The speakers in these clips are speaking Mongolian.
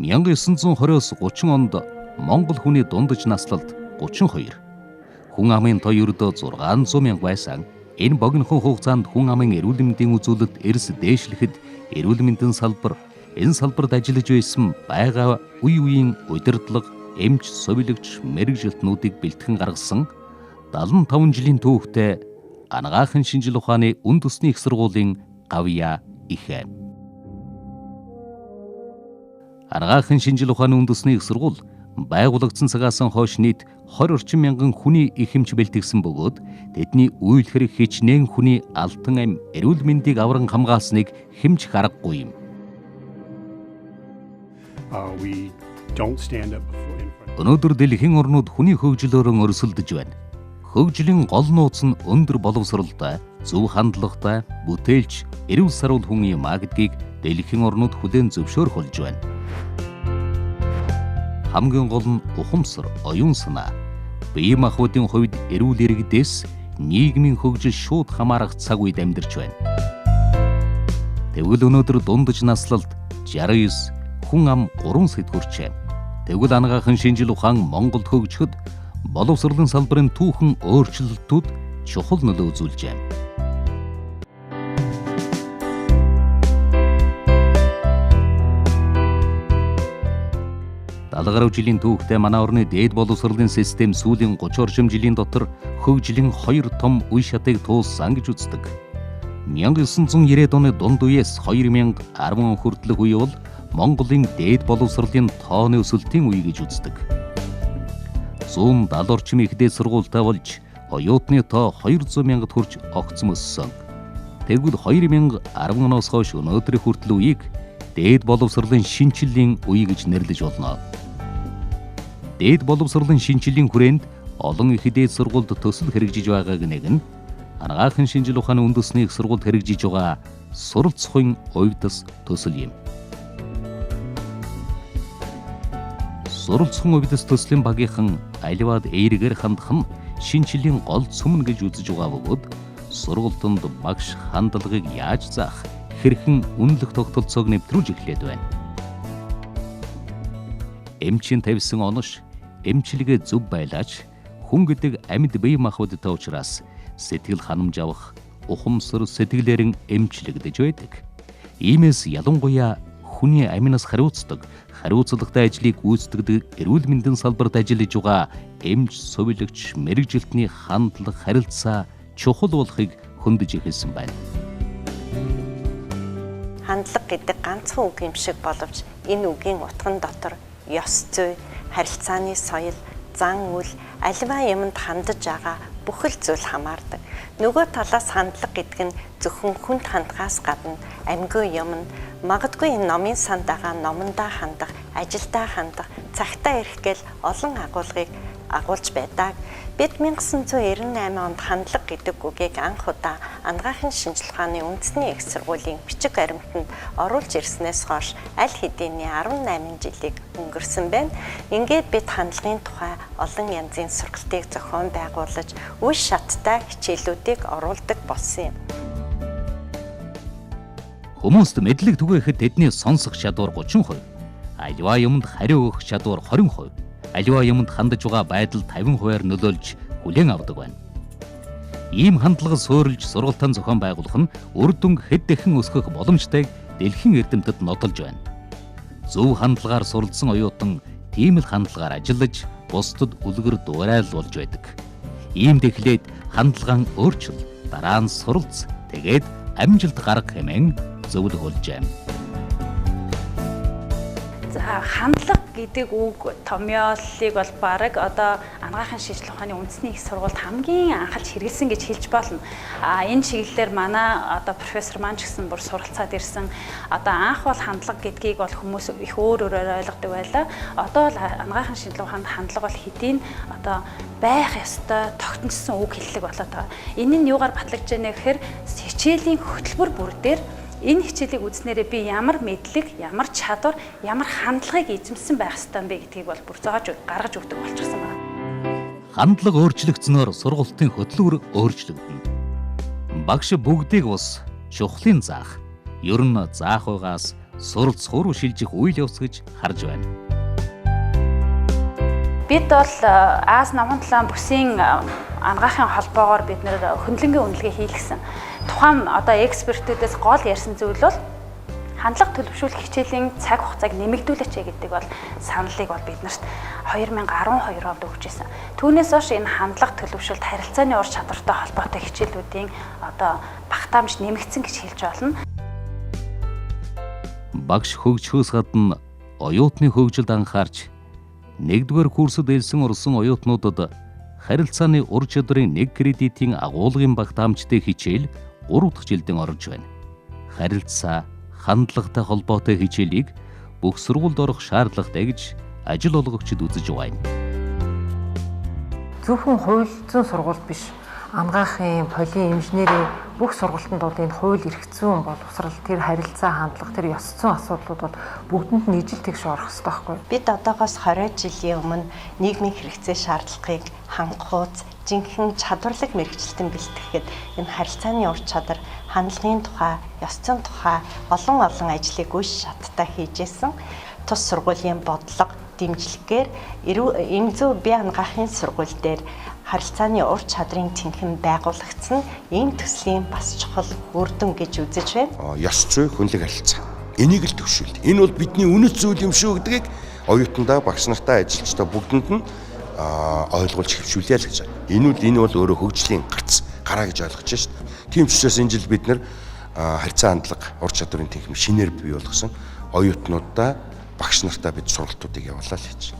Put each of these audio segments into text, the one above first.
1920-с 30 онд Монгол хүний дундаж наслалт 32. Хүн амын тоо ердөө 600 мянга байсан. Энэ богинохон хугацаанд хүн амын эрүүл мэндийн үзүүлэлт эрс дээшлэхэд эрүүл мэндийн салбар энэ салбарт ажиллаж байсан байгаа үе үеийн удирдлага, эмч, совилагч, мэрэгжилтнүүдийг бэлтгэн гаргасан 75 жилийн түүхтэй анагаахын шинжил ухааны үн төсний их сургуулийн гавьяа ихэ. Анагаахын шинжил ухааны үн төсний их сургууль байгуулагдсан цагаас хойш нийт 20 орчим мянган хүний их эмч бэлтгэсэн бөгөөд тэдний үйл хэрэг хичнээн хүний алтан ам эрүүл мэндийг авран хамгаалсныг хэмжих аргагүй юм. Өнөөдөр дэлхийн орнууд хүний хөгжлөөрөө өрсөлдөж байна. Хөгжлийн гол нууц нь өндөр боловсролтой, зөв хандлагатай, бүтээлч, эрүүл саруул хүн юм а гэдгийг дэлхийн орнууд хүлээн зөвшөөрөх болж байна. Хамгийн гол нь ухамсар, оюун санаа. Бие махбодын хувьд эрүүл иргэдээс нийгмийн хөгжил шууд хамаарах цаг үед амьдарч байна. Тэгвэл өнөөдөр дундаж наслалт 69, хүн ам 3 сэтгүрчээ. Тэгвэл анагаахын шинжил ухаан Монголд хөгжөхөд боловсролын салбарын түүхэн өөрчлөлтүүд чухал нөлөө үзүүлжээ. Далгарав жилийн түүхтэй манай орны дээд боловсролын систем сүүлийн 30 орчим жилийн дотор хөгжлийн 2 том үе шатыг туулсан гэж үздэг. 1990-ад оны дунд үеэс 2010 он хүртэлх үе бол Монголын дээд боловсролын тооны өсөлтийн үе гэж үздэг. 170 орчим их дээд сургуультай болж оюутны тоо 200 мянгад хүрч огцом өссөн. Тэгвэл 2010 оноос хойш өнөөдрийн хүртэл үеийг дээд боловсролын шинчиллийн үе гэж нэрлэж болно. Дээд боловсролын шинчиллийн хүрээнд олон их дээд сургуульд төсөл хэрэгжиж байгааг нэгэн анагаахын шинжил ухааны үн төсний их сургуульд хэрэгжиж байгаа суралцахын увьдас төсөл юм. Суралцахын увьдас төслийн багийнхан аливаад эергээр хандах нь шинчиллийн гол цөмн гэж үзэж байгаа бөгөөд сургалтанд багш хандлагыг яаж заах, хэрхэн үнэлэх тогтолцоог нэвтрүүлж эхлээд байна. Эмчийн тавьсан онош эмчилгээ зөв байлаач хүн гэдэг амьд бие махбодтой учраас сэтгэл ханамж авах, ухамсар сэтгэлээрэн эмчлэгдэж байдаг. Иймээс ялангуяа хүний аминаас хариуцдаг, хариуцлагатай ажлыг гүйцэтгэдэг эрүүл мэндийн салбарт ажиллаж байгаа эмч, совилагч, мэрэгжилтний хандлага, харилцаа чухал болохыг хөндөж эхэлсэн байна. Хандлага гэдэг ганцхан үг юм шиг боловч энэ үгийн утган дотор ёс зүй, харилцааны соёл, зан үйл, аливаа юмд хандаж байгаа бүхэл зүйл хамаардаг. Нөгөө талаас хандлага гэдэг нь зөвхөн хүнд хандгаас гадна амьгүй юмд магадгүй энэ номын санд байгаа номондоо хандах, ажилдаа хандах, цагтаа ирэх гэл олон агуулгыг агуулж байдаг. Бид 1998 онд хандлага гэдэг үгийг анх удаа анагаахын шинжил ухааны үндэсний их сургуулийн бичиг баримтанд оруулж ирснээс хойш аль хэдийн 18 жилийг өнгөрсөн байна. Ингээд бид хандлагын тухай олон янзын сургалтыг зохион байгуулж, үе шаттай хичээлүүдийг оруулдаг болсон юм. Хүмүүст мэдлэг түгээхэд тэдний сонсох чадвар 30%, аливаа юмд хариу өгөх чадвар 20%, аливаа юмд хандаж байгаа байдал 50%-аар нөлөөлж хүлээн авдаг байна. Ийм хандлага суурилж сургалтын зохион байгуулах нь үр дүнг хэд дахин өсгөх боломжтойг дэлхийн эрдэмтэд нотолж байна. Зөв хандлагаар суралцсан оюутан тийм л хандлагаар ажиллаж бусдад үлгэр дуурайл болж байдаг. Ийм тэглээд хандлаган өөрчил, дараа нь суралц, тэгээд амжилт гарах хэмээн зөвлөх болжээ. За хандлага гэдэг үг томьёолыг бол бараг одоо анагаахын шинжлэх ухааны үндэсний их сургуульд хамгийн анхалж хэрэгэлсэн гэж хэлж болно. Энэ чиглэлээр манай одоо профессор маань ч гэсэн бүр суралцаад ирсэн. Одоо анх бол хандлага гэдгийг бол хүмүүс их өөр ойлгодог байлаа. Одоо бол анагаахын шинжлэх ухаанд хандлага бол хэдийн одоо байх ёстой тогтносон үг хэллэг болоод байгаа. Энэ нь юугаар батлагдж байна гэхээр хичээлийн хөтөлбөр бүр дээр энэ хичээлийг үзнээрээ би ямар мэдлэг, ямар чадвар, ямар хандлагыг эзэмсэн байх ёстой юм бэ гэдгийг бол бүр зааж гаргаж өгдөг болчихсон байна. Хандлага өөрчлөгдснөөр сургалтын хөтөлбөр өөрчлөгдөнө. Багш бүгдийг ус чухлын заах, ер нь заах байгаас суралцах руу шилжих үйл явц гэж харж байна. Бид бол Аз намхан талаан бүсийн анагаахын холбоогоор бид нэр хөндлөнгийн үнэлгээ хийлгэсэн. Тухайн одоо экспертүүдээс гол ярьсан зүйл бол хандлага төлөвшүүлэх хичээлийн цаг хугацааг нэмэгдүүлээч гэдэг бол саналыг бол биднэрт 2012 онд өгчээсэн. Түүнээс хойш энэ хандлага төлөвшөлт харилцааны ур чадвартай холбоотой хичээлүүдийн одоо багтаамж нэмэгдсэн гэж хэлж болно. Багш хөгжихөөс гадна оюутны хөгжилд анхаарч 1-р курсод элсэн орсон оюутнуудад харилцааны ур чадварын 1 кредитийн агуулгын багтаамжтай хичээл 3 дахь жилдээ орж байна. Харилцаа, хандлагатай холбоотой хичээлийг бүх сургуульд орох шаардлагатай гэж ажил олгогчид үзэж байна. Зөвхөн хууль зүйн сургууль биш, анагаахын, полийн, инженерийн бүх сургалтанд бол энэ хууль эрх зүйн боловсрал, тэр харилцаа, хандлага, тэр ёс зүйн асуудлууд бол бүгдэнд нь ижил тэгш орох хэрэгтэй байхгүй юу? Бид одоогоос 20 жилийн өмнө нийгмийн хэрэгцээ шаардлагыг хангахууц, жинхэнэ чадварлаг мэрэгчлэлтэн бэлтгэхэд энэ харилцааны ур чадвар, хандлагын тухай, ёс зүйн тухай олон ажлыг үе шаттай хийжсэн. Тус сургуулийн бодлого дэмжлэгээр эмзүү бие анагаахын сургууль дээр харилцааны ур чадрын тэнхим байгуулагдсан энэ төслийн бас чухал үр дүн гэж үзэж байна. Ёс зүй, хүнлэг харилцаа. Энийг л төвшүүлдэг. Энэ бол бидний үнэт зүйл юм шүү гэдгийг оюутандаа, багш нартай, ажилчдаа бүгдэнд нь ойлгуулж хэвшүүлээ л гэж байна. Энэ бол өөрөө хөгжлийн гараа гэж ойлгож байна шүү дээ. Тийм ч учраас энэ жил бид нэр харилцаа хандлага, ур чадварын тэнхим шинээр бий болгосон оюутнуудаа, багш нартаа бид сургалтуудыг явуулаа л гэж.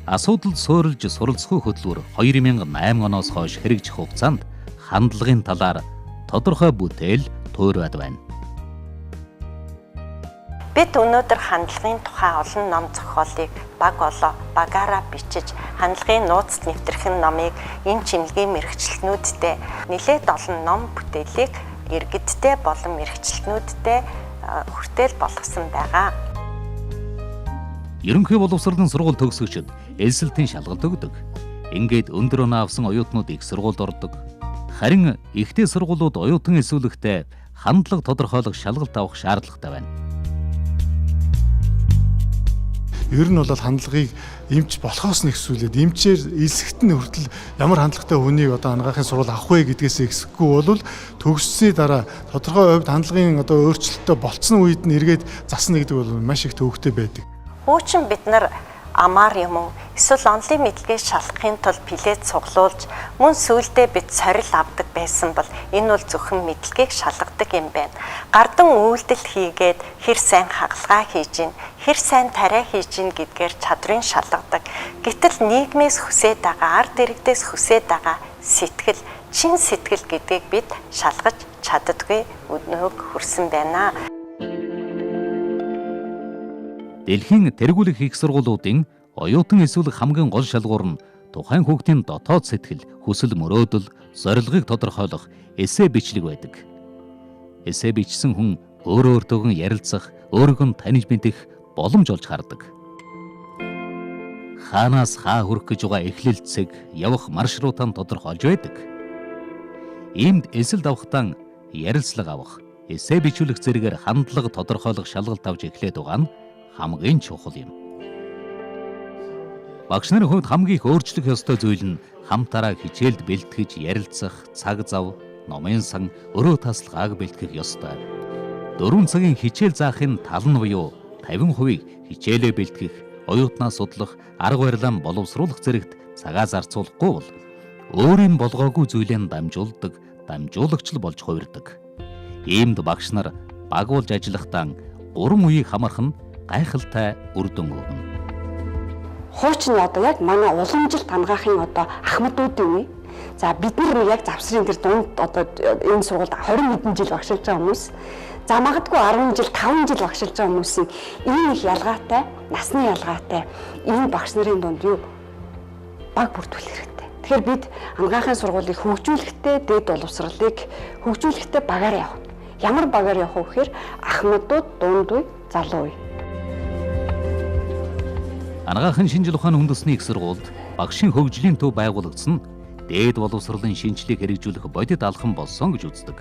Асуудал суурилж суралцах хөтөлбөр 2008 оноос хойш хэрэгжих хугацаанд хандлагын талаар тодорхой бүтээл туурайд байна. Бид өнөөдөр хандлагын тухай олон ном зохиолыг багаараа бичиж, хандлагын нууцт нэвтрэх номыг энэ чимэлгийн мэрэгчлэтнүүдтэй нэлээд олон ном бүтээлийг иргэдтэй болон мэрэгчлэтнүүдтэй хүртэл болгосон байгаа. Ерөнхий боловсролын сургууль төгсөгчид элсэлтийн шалгалт өгдөг. Ингээд өндөр оноо авсан оюутнууд их сургуульд ордог. Харин ихтэй сургуулиуд оюутан эсвэлэгтээ хандлага тодорхойлох шалгалт авах шаардлагатай байна. Ер нь бол хандлагыг эмч болохоос нь ихсүүлээд эмчээр элсэгт нь хүртэл ямар хандлагатай хүнийг одоо анагаахын сургууль авах вэ гэдгээс ихсэхгүй бол төгссөний дараа тодорхой хувьд хандлагын одоо өөрчлөлттэй болцсон үед нь эргээд засна гэдэг бол маш их төвөгтэй байдаг. Хуучин бид нар амар юм уу эсвэл онлын мэдлэгийг шалгахын тулд плед цуглуулж мөн сүүлдээ бид сорил авдаг байсан бол энэ бол зөвхөн мэдлэгийг шалгадаг юм байна. Гардан үйлдэл хийгээд хэр сайн хагалгаа хийж гин, хэр сайн тариа хийж гин гэдгээр чадрын шалгадаг. Гэтэл нийгмээс хүсээд байгаа, ард иргэдээс хүсээд байгаа сэтгэл, чин сэтгэл гэдгийг бид шалгаж чаддаггүй өнөөг хүрсэн байна. Дэлхийн тэргүүлэх их сургуулиудын оюутан эсвэлэг хамгийн гол шалгуур нь тухайн хүүхдийн дотоод сэтгэл, хүсэл мөрөөдөл, зорилгыг тодорхойлох эссе бичлэг байдаг. Эссе бичсэн хүн өөрөө өөртөөгөө ярилцах, өөрийгөө таних мэдэх боломж олж хардаг. Хаанаас хаа хүрэх гэж байгаа эхлэл цэг, явах маршрутаа тодорхойлж байдаг. Иймд эсэлд авахтаа ярилцлага авах, эссе бичүүлэх зэрэгээр хандлага тодорхойлох шалгалт авч эхлээд байгаа нь хамгийн чухал юм. Багш нарын хувьд хамгийн их өөрчлөх ёстой зүйл нь хамтараа хичээлд бэлтгэж ярилцах, цаг зав, номын сан, өрөө тасалгааг бэлтгэх ёстой. 4 цагийн хичээл заахын тал нь буюу 50% хичээлээ бэлтгэх, оюутнаа судлах, арга барилаа боловсруулах зэрэгт цагаа зарцуулахгүй бол өөрийн болгоогүй зүйлээ дамжуулдаг, дамжуулагч л болж хувирдаг. Иймд багш нар баг болж ажиллахдаа 3 үеийг хамаарх нь гайхалтай үр дүн өгнө. Хуучин одоо яг манай уламжилт анагаахын одоо ахмадуудын үе. За бид нар яг завсрын тэр дунд одоо энэ сургуульд 20 хэдэн жил багшилж байгаа хүмүүс. За магадгүй 10 жил, 5 жил багшилж байгаа хүмүүсийн энэ их ялгаатай, насны ялгаатай энэ багш нарын дунд юу баг бүрдүүлэх хэрэгтэй. Тэгэхээр бид анагаахын сургуулийг хөгжүүлэхдээ дэд боловсролыг хөгжүүлэхдээ багаар явах. Ямар багаар явах вэ гэхээр ахмадууд, дунд үе, залуу үе. Анагаахын шинжил ухааны үндэсний их сургуульд багшийн хөгжлийн төв байгуулагдсан дээд боловсролын шинжлэх хэрэгжүүлэх бодит алхам болсон гэж үздэг.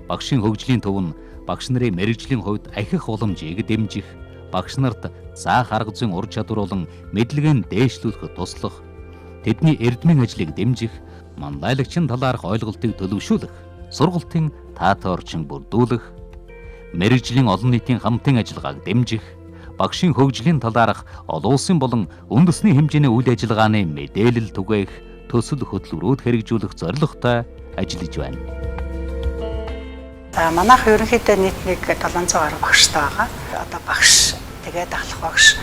Багшийн хөгжлийн төв нь багш нарын мэрэгжлийн хувьд ахих уламжийг дэмжих, багш нарт заах арга зүйн ур чадвар болон мэдлэгээ дээшлүүлэхэд туслах, тэдний эрдмийн ажлыг дэмжих, манлайлагчийн талаарх ойлголтыг төлөвшүүлэх, сургалтын таатай орчин бүрдүүлэх, мэрэгжлийн олон нийтийн хамтын ажиллагааг дэмжих, багшийн хөгжлийн талаарх олон улсын болон үндэсний хэмжээний үйл ажиллагааны мэдээлэл түгээх, төсөл хөтөлбөрүүд хэрэгжүүлэх зорилготой ажиллаж байна. За манайх ерөнхийдөө нийт нэг 700 гаруй багштай байгаа. Одоо багш, тэгээд ахлах багш,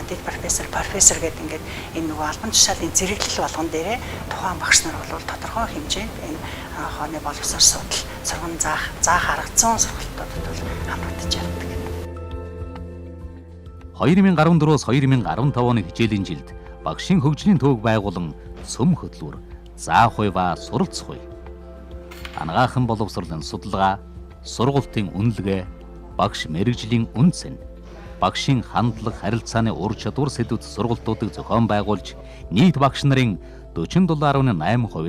дэд профессор гэдэг ингээд энэ нөгөө албан тушаалын зэрэглэл болгон дээрээ тухайн багш нар бол тодорхой хэмжээнд энэ хооны боловсрол судал, сургууль заах арга зүйн сургалтуудад бол хамрагдаж явдаг. 2014-өөс 2015 оны хичээлийн жилд багшийн хөгжлийн төвөг байгуулан цөм хөтөлбөр, заах хуй ба суралцах хуй, анагаахын боловсролын судалгаа, сургалтын үнэлгээ, багш мэрэгжлийн үндсэн, багшийн хандлага, харилцааны ур чадвар сэдвүүд сургалтуудыг зохион байгуулж, нийт багш нарын 47.8%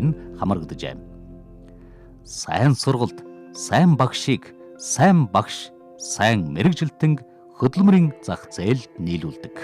нь хамрагдаж байна. Сайн сургалт, сайн багшийг, сайн багш, сайн мэрэгжилтэн хөдөлмөрийн зах зээлд нийлүүлдэг.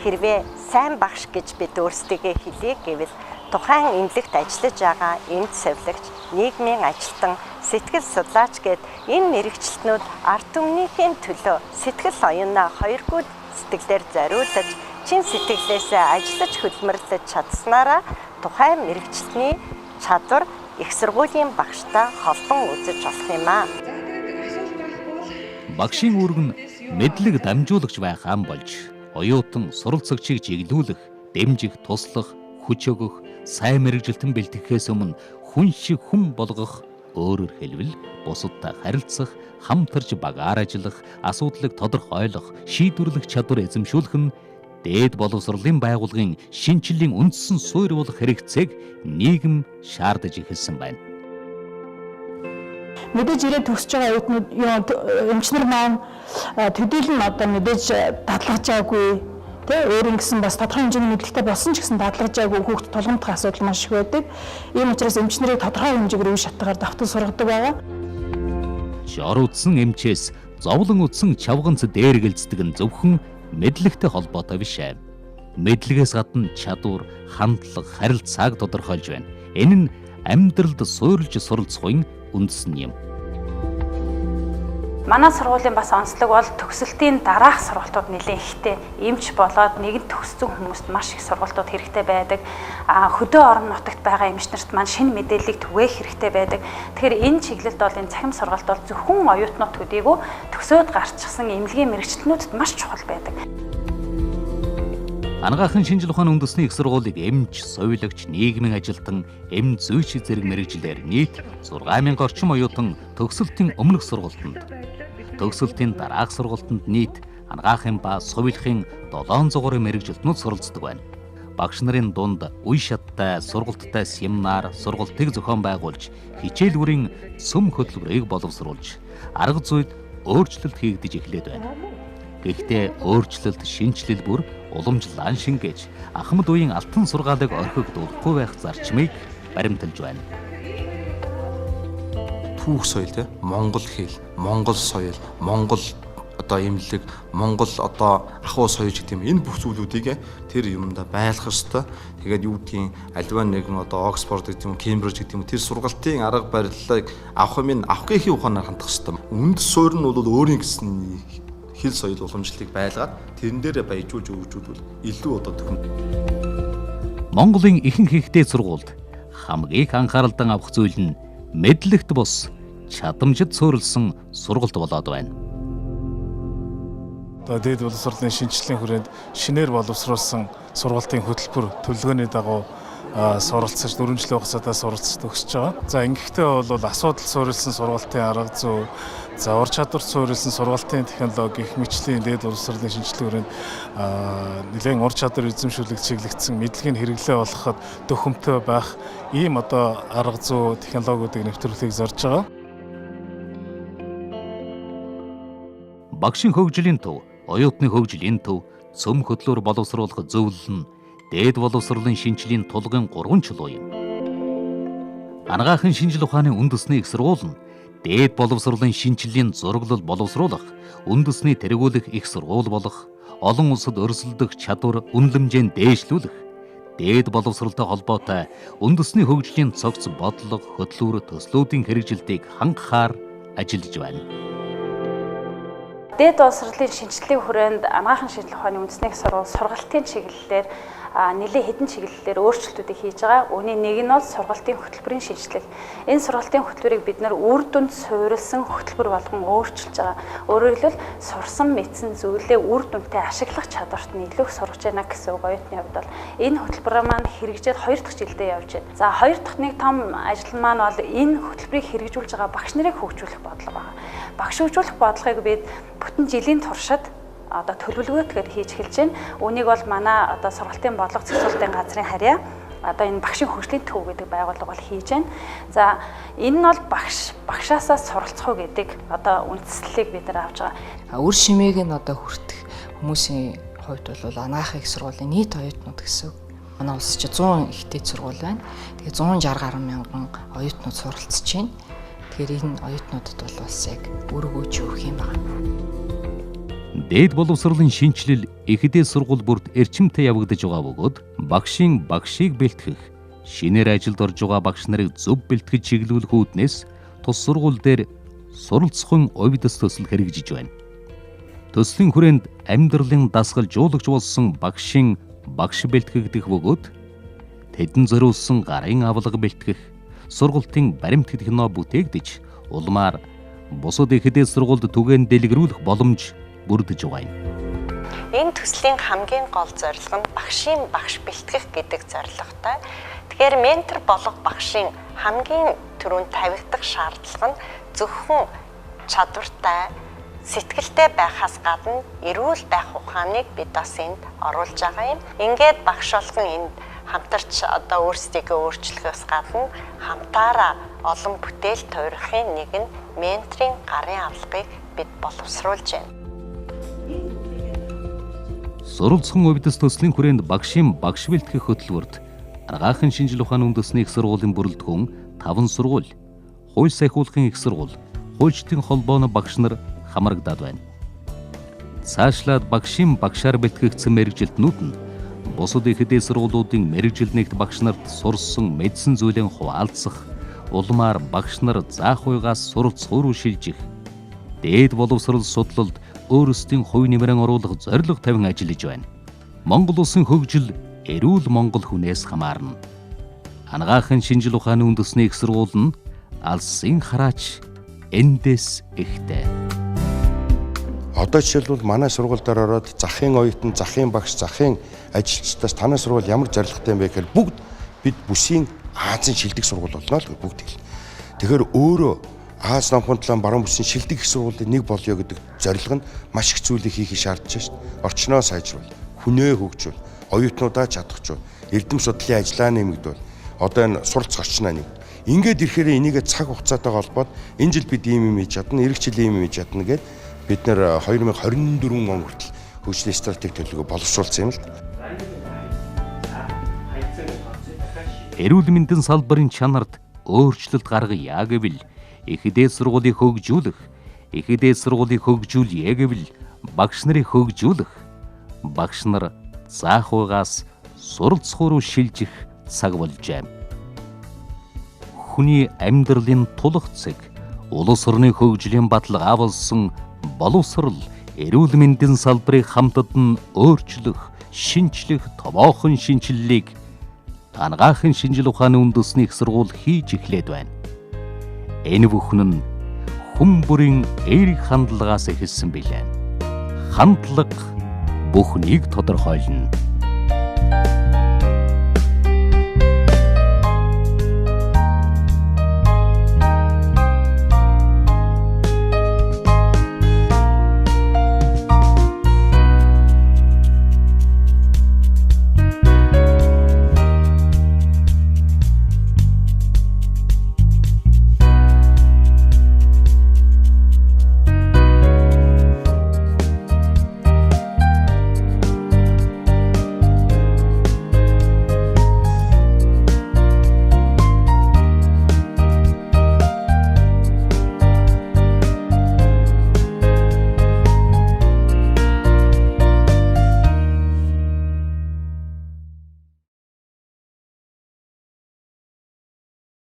Хэрвээ сайн багш гэж бид өөрсдийгөө хэлье гэвэл тухайн эмнэлэгт ажиллаж байгаа эмч совилогч, нийгмийн ажилтан, сэтгэл судлаач гэд энэ мэрэгчлэтнүүд ард түмнийхээ төлөө сэтгэл оюунаа хоёргууд сэтгэлээр зориулж, чин сэтгэлээсээ ажиллаж хөдөлмөрлөж чадсанараа тухайн мэрэгчлэтний чадвар их сургуулийн багштай холбон үзэж болох юм аа. Багшийн үүрэг нь мэдлэг дамжуулагч байх ам болж, оюутан суралцагчийг чиглүүлэх, дэмжих, туслах, хүч өгөх, сайн мэрэгжилтэн бэлтгэхээс өмнө хүн шиг хүн болгох, өөрөөр хэлбэл бусадтай харилцах, хамтарч багаар ажиллах, асуудлыг тодорхойлох, шийдвэрлэх чадвар эзэмшүүлэх нь дээд боловсролын байгууллагын шинжиллийн үндсэн суурь болох хэрэгцээг нийгэм шаардаж эхэлсэн байна. Мэдээж ирээд төгсөж байгаа оюутнууд эмчнэр маань төдийлөн одоо мэдээж дадлгаж байгаагүй, өөр ингэсэн бас тодорхой хэмжээний мэдлэгтэй болсон ч гэсэн дадлгаж байгаагүй хүүхд тулгамдах асуудал маш их байдаг. Ийм учраас эмчнэрийг тодорхой хэмжээгээр үе шатгаар давтан сургадаг байгаа. Жор үдсэн эмчээс зовлон үдсэн чавганц дээргэлцдэг нь зөвхөн мэдлэгтэй холбоотой биш ээ. Мэдлэгээс гадна чадвар, хандлага, харилцааг тодорхойлж байна. Энэ нь амьдралд суурилж суралцахын үндсэн юм. Манай сургуулийн бас онцлог бол төгсөлтийн дараах сургалтууд нэлээд ихтэй. Эмч болоод нэгэн төгссөн хүмүүст маш их сургалтууд хэрэгтэй байдаг. Хөдөө орон нутагт байгаа эмчнэрт маань шинэ мэдээллийг түгээх хэрэгтэй байдаг. Тэгэхээр энэ чиглэлд бол энэ цахим сургалт бол зөвхөн оюутнууд төдийгүй төгсөөд гарчихсан эмнэлгийн мэрэгчлэнүүдэд маш чухал байдаг. Анагаахын шинжлэх ухааны үндэсний их сургуулийг эмч, совилагч, нийгмийн ажилтан, эмч зүйч зэрэг мэрэгжилээр нийт 6000 орчим оюутан төгсөлтийн өмнөх сургалтанд, төгсөлтийн дараах сургалтанд нийт анагаахын ба совилахын 700 гаруй мэрэгжилтнүүд суралцдаг байна. Багш нарын дунд үе шаттай, сургалттай семинар, сургалтыг зохион байгуулж, хичээлбэрийн цөм хөтөлбөрийг боловсруулж, арга зүйд өөрчлөлт хийгдэж эхлээд байна. Гэхдээ өөрчлөлт, шинжилэл бүр уламжлалан шингээж, ахмад үеийн алтан сургаалыг орхигдуулахгүй байх зарчмыг баримталж байна. Түүх соёл, Монгол хэл, Монгол соёл, Монгол одоо эмнэлэг, Монгол одоо ахуй соёл гэдэг юм. Энэ бүх зүйлүүдийг тэр юмдаа байлгах ёстой. Тэгээд юу гэдгийг альва нэгэн одоо Оксфорд гэдэг юм, Кембриж гэдэг юм, тэр сургалтын арга барилыг авах гэхийн ухаанаар хандах ёстой. Үнд суурь нь бол өөрийн гэсэн хэл соёл уламжлалыг байлгаад тэрэн дээрээ баяжуулж өгчүүл илүү одоо төхөн. Монголын ихэнх ихтэй сургуульд хамгийн анхааралтай авах зүйл нь мэдлэгт бус чадамжид суурилсан сургалт болоод байна. Одоо дээд боловсролын шинжилгээний хүрээнд шинээр боловсруулсан сургалтын хөтөлбөр төлөвлөгөөний дагуу суралцаж 4 жилийн хугацаатаа суралцж төгсөж байгаа. За ингэхдээ бол асуудал суурилсан сургалтын арга зүй, за ур чадвар суурилсан сургалтын технологи, их мэтчлийн дээд боловсролын шинжилгээний хүрээнд нэлээд ур чадвар эзэмшүүлэг чиглэгдсэн мэдлэгийг хэрэглээ болгоход төхөмтэй байх ийм одоо арга зүй, технологиудыг нэвтрүүлэхийг зорж байгаа. Багшийн хөгжлийн төв, оюутны хөгжлийн төв, цөм хөтлөөр боловсруулах зөвлөл нь дээд боловсролын шинжилгээний тулгын 3 чулуу юм. Анагаахын шинжил ухааны үндэсний их сургууль нь дээд боловсролын шинжиллийн зураглал боловсруулах, үндэсний тэргүүлэх их сургууль болох, олон улсад өрсөлдөх чадвар үнэлэмжээ дээшлүүлэх, дээд боловсролтой холбоотой үндэсний хөгжлийн цогц бодлого, хөтлөөр төслүүдийн хэрэгжилтийг хангахаар ажиллаж байна. Дээд боловсролын шинжилгээний хүрээнд анагаахын шинжилгээ ухааны үндэсний их сургууль сургалтын чиглэлээр нэлээд хэдэн чиглэлээр өөрчлөлтүүдийг хийж байгаа. Үүний нэг нь бол сургалтын хөтөлбөрийн шинжилэл. Энэ сургалтын хөтөлбөрийг бид нэр үр дүнд суурилсан хөтөлбөр болгон өөрчилж байгаа. Өөрөөр хэлбэл сурсан мэдсэн зүйлээ үр дүнтэй ашиглах чадварт нь илүү сурч байна гэсэн үг. Оюутны хувьд бол энэ хөтөлбөр маань хэрэгжээд 2 дахь жилдээ явж байна. За 2 дахь нэг том ажил маань бол энэ хөтөлбөрийг хэрэгжүүлж байгаа багш нарыг хөгжүүлэх бодлого байна. Багш хөгжүүлэх бодлогыг бид бүтэн жилийн туршид одоо төлөвлөгөөтэйгээр хийж эхэлж байна. Үүнийг бол манай одоо сургалтын бодлого зохицуулалтын газрын харьяа одоо энэ багшийн хөгжлийн төв гэдэг байгууллага бол хийж байна. За энэ нь бол багшаасаа суралцах гэдэг одоо үндслэлийг бид нар авч байгаа. Үр шимээг нь одоо хүртэх хүмүүсийн хувьд бол анагаахын их сургуулийн нийт оюутнууд гэсэн үг. Манай улс чи 100 их дээд сургууль байна. Тэгээ 160 гаруй мянган оюутнууд суралцж байна. Тэгэхээр энэ оюутнуудад бол бас яг өргөөж өгөх юм байна. Дээд боловсролын шинжилэл ихдээ сургууль бүрд эрчимтэй явагдаж байгаа бөгөөд багшийг бэлтгэх, шинээр ажилд орж байгаа багш нарыг зөв бэлтгэж чиглүүлэх үүднээс тус сургууль дээр суралцахын увидас төсөл хэрэгжиж байна. Төслийн хүрээнд амьдралын дасгалжуулагч болсон багш бэлтгэгдэх бөгөөд тэдэн зориулсан гарын авлага бэлтгэх, сургалтын баримт кино бүтээгдэж улмаар бусад ихдээ сургуульд түгээн дэлгэрүүлэх боломж бүрдэж байгаа юм. Энэ төслийн хамгийн гол зорилго нь багш бэлтгэх гэдэг зорилготой. Тэгэхээр ментор болох багшийн хамгийн түрүүнд тавигдах шаардлага нь зөвхөн чадвартай, сэтгэлтэй байхаас гадна эрүүл байх ухааныг бид бас энд оруулж байгаа юм. Ингээд багш болгон энд хамтарч одоо өөрсдийгөө өөрчлөхөөс гадна хамтаараа олон бүтээл туурхын нэг нь менторын гарын авлагыг бид боловсруулж байна. Суралцсан увидас төслийн хүрээнд багш бэлтгэх хөтөлбөрт анагаахын шинжил ухааны үндэсний их сургуулийн бүрэлдэхүүн 5 сургууль, хууль сайхуулахын их сургууль, хуульчдын холбооны багш нар хамрагдаад байна. Цаашлаад багшаар бэлтгэгдсэн мэргэжилтнүүд нь бусад ихдээ сургуулиудын мэргэжил нэгт багш нарт сурсан мэдсэн зүйлэн хуваалцах, улмаар багш нар заах уйгаас суралцах руу шилжих, дээд боловсрол судлалд өөрсдийн хувь нэмрээ оруулах зорилго тавин ажиллаж байна. Монгол улсын хөгжил эрүүл монгол хүнээс хамаарна. Анагаахын шинжил ухааны үндэсний их сургууль нь алсын хараач эндээс ихтэй. Одоо жишээлбэл манай сургууль дээр ороод захын оюутан, захын багш, захын ажилчдаас танай сургууль ямар зорилготой юм бэ гэхээр бүгд бид бүсийн Азийн шилдэг сургууль болно л бүгд хэл. Тэгэхээр өөрөө Аз намхан талаан баруун бүсийн шилдэг их сургуулийн нэг болё гэдэг зорилго нь маш их зүйлийг хийх шаардж байна. Орчноо сайжруул, хүнээ хөгжүүл, оюутнуудаа чадахжуул, эрдэм судлалын ажлаа нэмэгдүүл. Одоо энэ суралц орчноо нэг. Ингээд ирэхээр энийг цаг хугацаатайгаа холбоод энэ жил бид ийм юм хийж чадна, эх жил ийм юм хийж чадна гэд бид нэр 2024 он хүртэл хөгжлийн стратеги төлөвлөгөө боловсруулсан юм л. Эрүүл мэндийн салбарын чанарт өөрчлөлт гаргая гэвэл ихдээ сургуулийг хөгжүүлэх, ихдээ сургуулийг хөгжүүлье гэвэл багш нарыг хөгжүүлэх, багш нар заах уйгаас суралцах руу шилжих цаг болжээ. Хүний амьдралын тулах цэг, улс орны хөгжлийн баталгаа болсон боловсрол, эрүүл мэндийн салбарыг хамтад нь өөрчлөх, шинчлэх томоохон шинжилгээг анагаахын шинжил ухааны үндэсний их сургууль хийж эхлээд байна. Энэ бүхэн нь хүн бүрийн эерэг хандлагаас эхэлсэн билээ. Хандлага бүхнийг тодорхойлно.